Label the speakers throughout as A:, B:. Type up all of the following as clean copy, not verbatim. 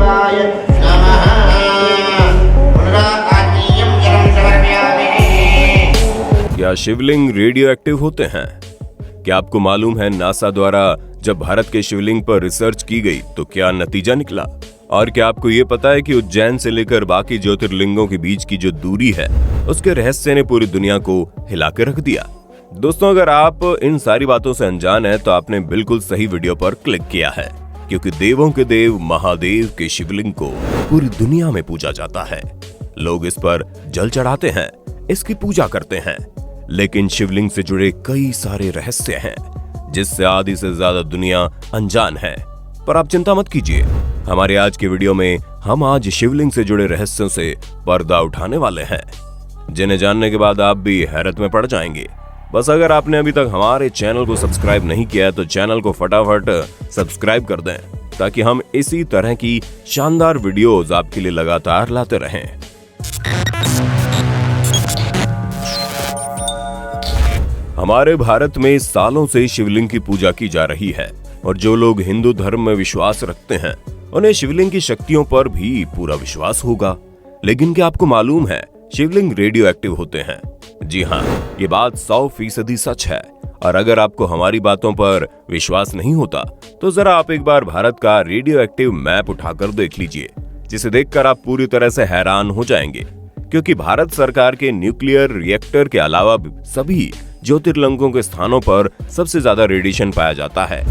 A: महादेवाय नमः। पुनरात्मीयं जलं समर्पयामि।
B: क्या शिवलिंग रेडियो एक्टिव होते हैं? क्या आपको मालूम है नासा द्वारा जब भारत के शिवलिंग पर रिसर्च की गई तो क्या नतीजा निकला? और क्या आपको ये पता है कि उज्जैन से लेकर बाकी ज्योतिर्लिंगों के बीच की जो दूरी है उसके रहस्य ने पूरी दुनिया को हिला के रख दिया। दोस्तों, अगर आप इन सारी बातों से अनजान हैं तो आपने बिल्कुल सही वीडियो पर क्लिक किया है, क्योंकि देवों के देव महादेव के शिवलिंग को पूरी दुनिया में पूजा जाता है। लोग इस पर जल चढ़ाते हैं, इसकी पूजा करते हैं, लेकिन शिवलिंग से जुड़े कई सारे रहस्य हैं जिससे आधी से ज्यादा दुनिया अनजान है। पर आप चिंता मत कीजिए, हमारे आज के वीडियो में हम आज शिवलिंग से जुड़े रहस्यों से पर्दा उठाने वाले हैं, जिन्हें जानने के बाद आप भी हैरत में पड़ जाएंगे। बस अगर आपने अभी तक हमारे चैनल को सब्सक्राइब नहीं किया है तो चैनल को फटाफट सब्सक्राइब कर दें, ताकि हम इसी तरह की शानदार वीडियोस आपके लिए लगातार लाते रहें। हमारे भारत में सालों से शिवलिंग की पूजा की जा रही है और जो लोग हिंदू धर्म में विश्वास रखते हैं उन्हें शिवलिंग की शक्तियों पर भी पूरा विश्वास होगा। लेकिन क्या आपको मालूम है शिवलिंग रेडियो एक्टिव होते हैं? जी हाँ, ये बात 100% सच है। और अगर आपको हमारी बातों पर विश्वास नहीं होता तो जरा आप एक बार भारत का रेडियो एक्टिव मैप उठाकर देख लीजिए, जिसे देखकर आप पूरी तरह से हैरान हो जाएंगे, क्योंकि भारत सरकार के न्यूक्लियर रिएक्टर के अलावा सभी ज्योतिर्लिंगों के स्थानों पर सबसे ज्यादा रेडिएशन पाया जाता है।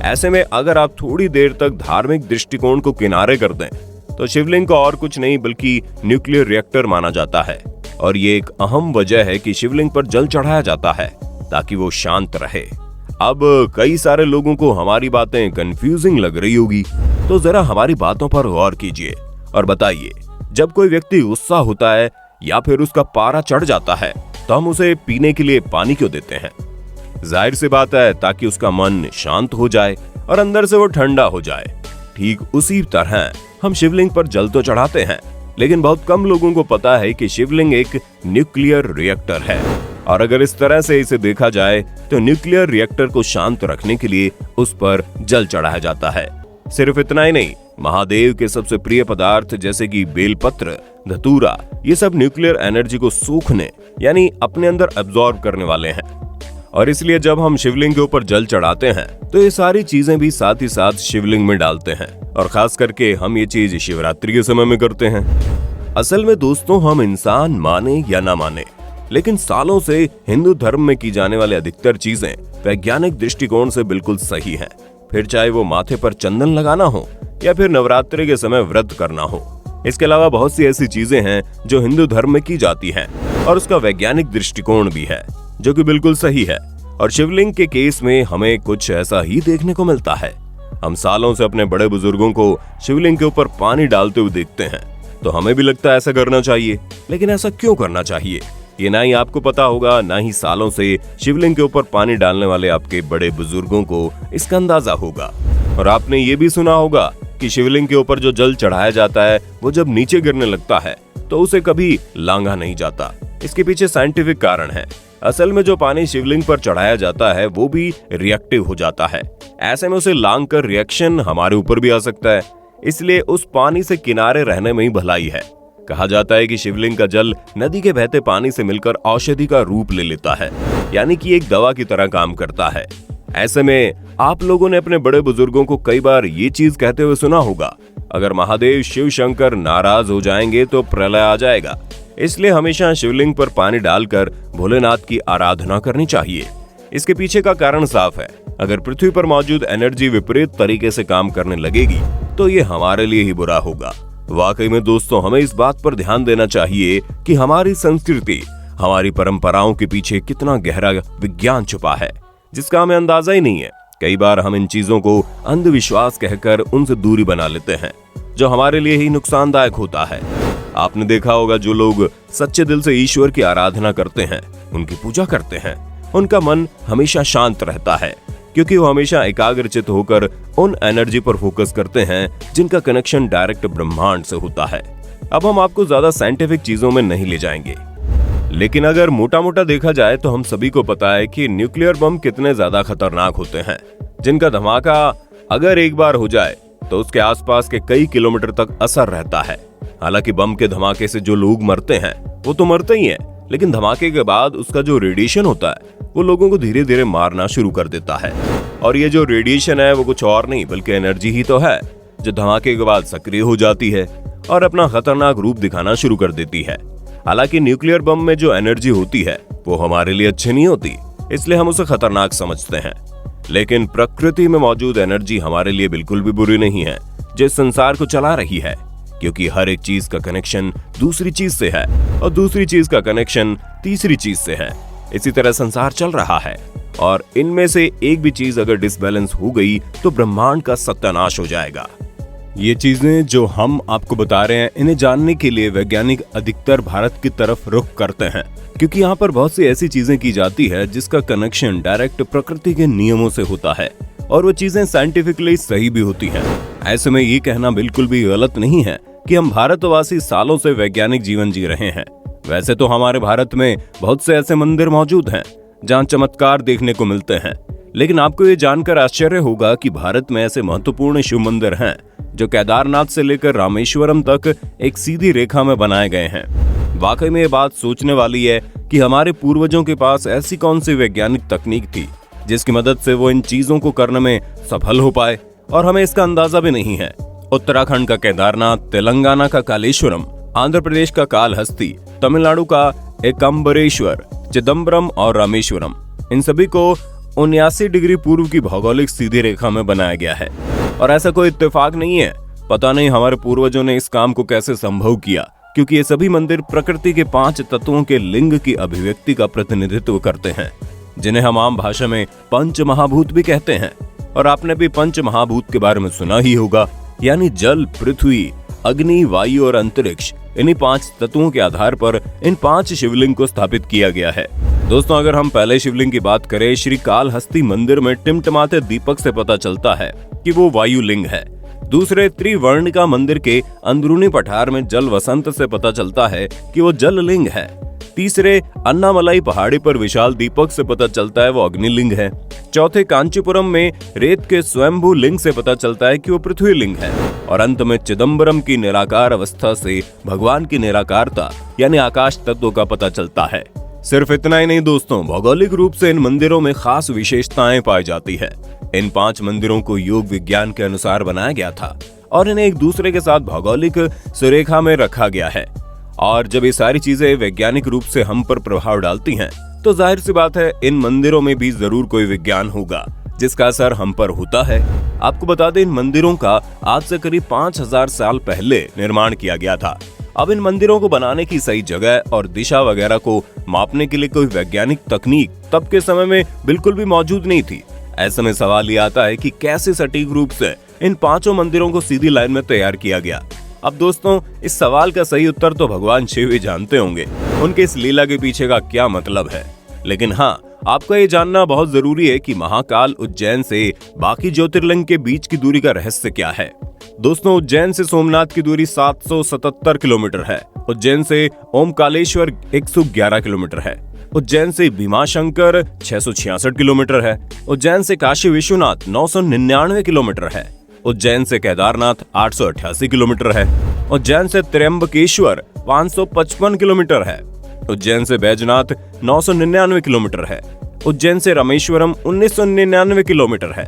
B: ऐसे में अगर आप थोड़ी देर तक धार्मिक दृष्टिकोण को किनारे कर दें तो शिवलिंग को और कुछ नहीं बल्कि न्यूक्लियर रिएक्टर माना जाता है। और ये एक अहम वजह है कि शिवलिंग पर जल चढ़ाया जाता है ताकि वो शांत रहे। अब कई सारे लोगों को हमारी बातें कंफ्यूजिंग लग रही होगी, तो जरा हमारी बातों पर गौर कीजिए और बताइए, जब कोई व्यक्ति गुस्सा होता है या फिर उसका पारा चढ़ जाता है तो हम उसे पीने के लिए पानी क्यों देते हैं? जाहिर सी बात है, ताकि उसका मन शांत हो जाए और अंदर से वो ठंडा हो जाए। ठीक उसी तरह हम शिवलिंग पर जल तो चढ़ाते हैं, लेकिन बहुत कम लोगों को पता है कि शिवलिंग एक न्यूक्लियर रिएक्टर है। और अगर इस तरह से इसे देखा जाए तो न्यूक्लियर रिएक्टर को शांत रखने के लिए उस पर जल चढ़ाया जाता है। सिर्फ इतना ही नहीं, महादेव के सबसे प्रिय पदार्थ जैसे कि बेलपत्र, धतूरा, ये सब न्यूक्लियर एनर्जी को सूखने यानी अपने अंदर एब्जॉर्ब करने वाले हैं। और इसलिए जब हम शिवलिंग के ऊपर जल चढ़ाते हैं तो ये सारी चीजें भी साथ ही साथ शिवलिंग में डालते हैं। और खास करके हम ये चीज शिवरात्रि के समय में करते हैं। असल में दोस्तों, हम इंसान माने या ना माने, लेकिन सालों से हिंदू धर्म में की जाने वाली अधिकतर चीजें वैज्ञानिक दृष्टिकोण से बिल्कुल सही है। फिर चाहे वो माथे पर चंदन लगाना हो या फिर नवरात्रि के समय व्रत करना हो। इसके अलावा बहुत सी ऐसी चीजें हैं जो हिंदू धर्म में की जाती हैं और उसका वैज्ञानिक दृष्टिकोण भी है, जो कि बिल्कुल सही है। और शिवलिंग के केस में हमें कुछ ऐसा ही देखने को मिलता है। हम सालों से अपने बड़े बुजुर्गों को शिवलिंग के ऊपर पानी डालते हुए देखते हैं, तो हमें भी लगता है ऐसा करना चाहिए। लेकिन ऐसा क्यों करना चाहिए, ये ना ही आपको पता होगा, ना ही सालों से शिवलिंग के ऊपर पानी डालने वाले आपके बड़े बुजुर्गों को इसका अंदाजा होगा। और आपने ये भी सुना होगा कि शिवलिंग के ऊपर जो जल चढ़ाया जाता है वो जब नीचे गिरने लगता है तो उसे कभी लांघा नहीं जाता। इसके पीछे साइंटिफिक कारण है। असल में जो पानी शिवलिंग पर चढ़ाया जाता है वो भी रिएक्टिव हो जाता है। ऐसे में उसे लांघ कर रिएक्शन हमारे ऊपर भी आ सकता है, इसलिए उस पानी से किनारे रहने में ही भलाई है। कहा जाता है कि शिवलिंग का जल नदी के बहते पानी से मिलकर औषधि का रूप ले लेता है, यानी कि एक दवा की तरह काम करता है। ऐसे में आप लोगों ने अपने बड़े बुजुर्गों को कई बार ये चीज कहते हुए सुना होगा, अगर महादेव शिव शंकर नाराज हो जाएंगे तो प्रलय आ जाएगा। इसलिए हमेशा शिवलिंग पर पानी डालकर भोलेनाथ की आराधना करनी चाहिए। इसके पीछे का कारण साफ है, अगर पृथ्वी पर मौजूद एनर्जी विपरीत तरीके से काम करने लगेगी तो ये हमारे लिए ही बुरा होगा। वाकई में दोस्तों, हमें इस बात पर ध्यान देना चाहिए कि हमारी संस्कृति, हमारी परंपराओं के पीछे कितना गहरा विज्ञान छुपा है, जिसका हमें अंदाजा ही नहीं है। कई बार हम इन चीजों को अंधविश्वास कहकर उनसे दूरी बना लेते हैं, जो हमारे लिए ही नुकसानदायक होता है। आपने देखा होगा, जो लोग सच्चे दिल से ईश्वर की आराधना करते हैं, उनकी पूजा करते हैं, उनका मन हमेशा शांत रहता है, क्योंकि वो हमेशा एकाग्रचित होकर उन एनर्जी पर फोकस करते हैं जिनका कनेक्शन डायरेक्ट ब्रह्मांड से होता है। अब हम आपको ज्यादा साइंटिफिक चीजों में नहीं ले जाएंगे, लेकिन अगर मोटा मोटा देखा जाए तो हम सभी को पता है कि न्यूक्लियर बम कितने ज्यादा खतरनाक होते हैं, जिनका धमाका अगर एक बार हो जाए तो उसके आसपास के कई किलोमीटर तक असर रहता है। हालांकि बम के धमाके से जो लोग मरते हैं वो तो मरते ही हैं, लेकिन धमाके के बाद उसका जो रेडिएशन होता है वो लोगों को धीरे धीरे मारना शुरू कर देता है। और ये जो रेडिएशन है वो कुछ और नहीं बल्कि एनर्जी ही तो है, जो धमाके के बाद सक्रिय हो जाती है और अपना खतरनाक रूप दिखाना शुरू कर देती है। हालांकि न्यूक्लियर बम में जो एनर्जी होती है वो हमारे लिए अच्छी नहीं होती, इसलिए हम उसे खतरनाक समझते हैं। लेकिन प्रकृति में मौजूद एनर्जी हमारे लिए बिल्कुल भी बुरी नहीं है, जो इस संसार को चला रही है, क्योंकि हर एक चीज का कनेक्शन दूसरी चीज से है और दूसरी चीज का कनेक्शन तीसरी चीज से है। इसी तरह संसार चल रहा है और इनमें से एक भी चीज अगर डिसबैलेंस हो गई तो ब्रह्मांड का सत्यानाश हो जाएगा। ये चीजें जो हम आपको बता रहे हैं, इन्हें जानने के लिए वैज्ञानिक अधिकतर भारत की तरफ रुख करते हैं, क्योंकि यहाँ पर बहुत सी ऐसी चीजें की जाती है जिसका कनेक्शन डायरेक्ट प्रकृति के नियमों से होता है और वो चीजें साइंटिफिकली सही भी होती हैं। ऐसे में ये कहना बिल्कुल भी गलत नहीं है कि हम भारतवासी सालों से वैज्ञानिक जीवन जी रहे हैं। वैसे तो हमारे भारत में बहुत से ऐसे मंदिर मौजूद हैं जहाँ चमत्कार देखने को मिलते हैं, लेकिन आपको ये जानकर आश्चर्य होगा कि भारत में ऐसे महत्वपूर्ण शिव मंदिर हैं जो केदारनाथ से लेकर रामेश्वरम तक एक सीधी रेखा में बनाए गए हैं। वाकई में ये बात सोचने वाली है कि हमारे पूर्वजों के पास ऐसी कौन सी वैज्ञानिक तकनीक थी जिसकी मदद से वो इन चीजों को करने में सफल हो पाए, और हमें इसका अंदाजा भी नहीं है। उत्तराखंड का केदारनाथ, तेलंगाना का कालेश्वरम, आंध्र प्रदेश का कालहस्ती, तमिलनाडु का एकम्बरेश्वर, चिदम्बरम और रामेश्वरम, इन सभी को 79 डिग्री पूर्व की भौगोलिक सीधी रेखा में बनाया गया है। और ऐसा कोई इत्तेफाक नहीं है। पता नहीं हमारे पूर्वजों ने इस काम को कैसे संभव किया, क्योंकि ये सभी मंदिर प्रकृति के 5 तत्वों के लिंग की अभिव्यक्ति का प्रतिनिधित्व करते हैं, जिन्हें हम आम भाषा में पंच महाभूत भी कहते हैं। और आपने भी पंच महाभूत के बारे में सुना ही होगा, यानी जल, पृथ्वी, अग्नि, वायु और अंतरिक्ष। इन्हीं 5 तत्वों के आधार पर इन 5 शिवलिंग को स्थापित किया गया है। दोस्तों, अगर हम पहले शिवलिंग की बात करें, श्री कालहस्ती मंदिर में टिमटिमाते दीपक से पता चलता है कि वो वायु लिंग है। दूसरे त्रिवर्णिका मंदिर के अंदरूनी पठार में जल वसंत से पता चलता है कि वो जल लिंग है। तीसरे अन्नामलाई पहाड़ी पर विशाल दीपक से पता चलता है वो अग्निलिंग है। चौथे कांचीपुरम में रेत के स्वयंभू लिंग से पता चलता है कि वो पृथ्वी लिंग है। और अंत में चिदम्बरम की निराकार अवस्था से भगवान की निराकारता यानी आकाश तत्व का पता चलता है। सिर्फ इतना ही नहीं दोस्तों, भौगोलिक रूप से इन मंदिरों में खास विशेषताएं पाई जाती है। इन 5 मंदिरों को योग विज्ञान के अनुसार बनाया गया था और इन्हें एक दूसरे के साथ भौगोलिक सुरेखा में रखा गया है। और जब ये सारी चीजें वैज्ञानिक रूप से हम पर प्रभाव डालती हैं, तो जाहिर सी बात है इन मंदिरों में भी जरूर कोई विज्ञान होगा जिसका असर हम पर होता है। आपको बता दें, इन मंदिरों का आज से करीब 5000 साल पहले निर्माण किया गया था। अब इन मंदिरों को बनाने की सही जगह और दिशा वगैरह को मापने के लिए कोई वैज्ञानिक तकनीक तब के समय में बिल्कुल भी मौजूद नहीं थी। ऐसे में सवाल ये आता है कि कैसे सटीक रूप से इन 5 मंदिरों को सीधी लाइन में तैयार किया गया। अब दोस्तों, इस सवाल का सही उत्तर तो भगवान शिव ही जानते होंगे, उनके इस लीला के पीछे का क्या मतलब है। लेकिन हाँ, आपको ये जानना बहुत जरूरी है कि महाकाल उज्जैन से बाकी ज्योतिर्लिंग के बीच की दूरी का रहस्य क्या है। दोस्तों, उज्जैन से सोमनाथ की दूरी 777 किलोमीटर है। उज्जैन से ओमकालेश्वर 111 किलोमीटर है। उज्जैन से भीमाशंकर 666 किलोमीटर है। उज्जैन से काशी विश्वनाथ 999 किलोमीटर है। उज्जैन से केदारनाथ 888 किलोमीटर है। उज्जैन से त्र्यंबकेश्वर 555 किलोमीटर है। उज्जैन से बैजनाथ 999 किलोमीटर है। उज्जैन से रामेश्वरम 1999 किलोमीटर है।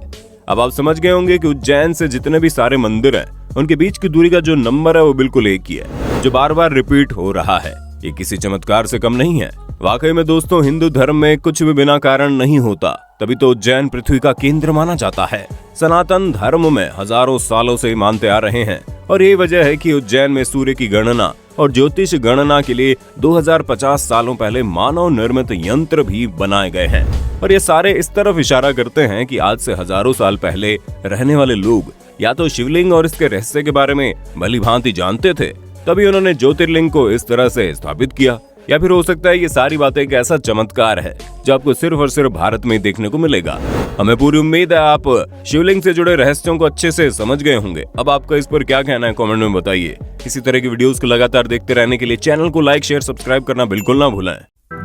B: अब आप समझ गए होंगे कि उज्जैन से जितने भी सारे मंदिर हैं, उनके बीच की दूरी का जो नंबर है वो बिल्कुल एक ही है, जो बार बार रिपीट हो रहा है। ये किसी चमत्कार से कम नहीं है। वाकई में दोस्तों, हिंदू धर्म में कुछ भी बिना कारण नहीं होता, तभी तो उज्जैन पृथ्वी का केंद्र माना जाता है। सनातन धर्म में हजारों सालों से मानते आ रहे हैं और यही वजह है कि उज्जैन में सूर्य की गणना और ज्योतिष गणना के लिए 2050 सालों पहले मानव निर्मित यंत्र भी बनाए गए हैं। और ये सारे इस तरफ इशारा करते हैं कि आज से हजारों साल पहले रहने वाले लोग या तो शिवलिंग और इसके रहस्य के बारे में भली भांति जानते थे, तभी उन्होंने ज्योतिर्लिंग को इस तरह से स्थापित किया। या फिर हो सकता है ये सारी बातें एक ऐसा चमत्कार है जो आपको सिर्फ और सिर्फ भारत में देखने को मिलेगा। हमें पूरी उम्मीद है आप शिवलिंग से जुड़े रहस्यों को अच्छे से समझ गए होंगे। अब आपका इस पर क्या कहना है कमेंट में बताइए। इसी तरह की वीडियोस को लगातार देखते रहने के लिए चैनल को लाइक, शेयर, सब्सक्राइब करना बिल्कुल ना भूलें।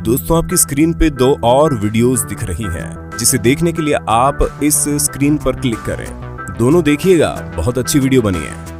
B: दोस्तों, आपकी स्क्रीन पे 2 और वीडियोस दिख रही हैं, जिसे देखने के लिए आप इस स्क्रीन पर क्लिक करें। दोनों देखिएगा, बहुत अच्छी वीडियो बनी है।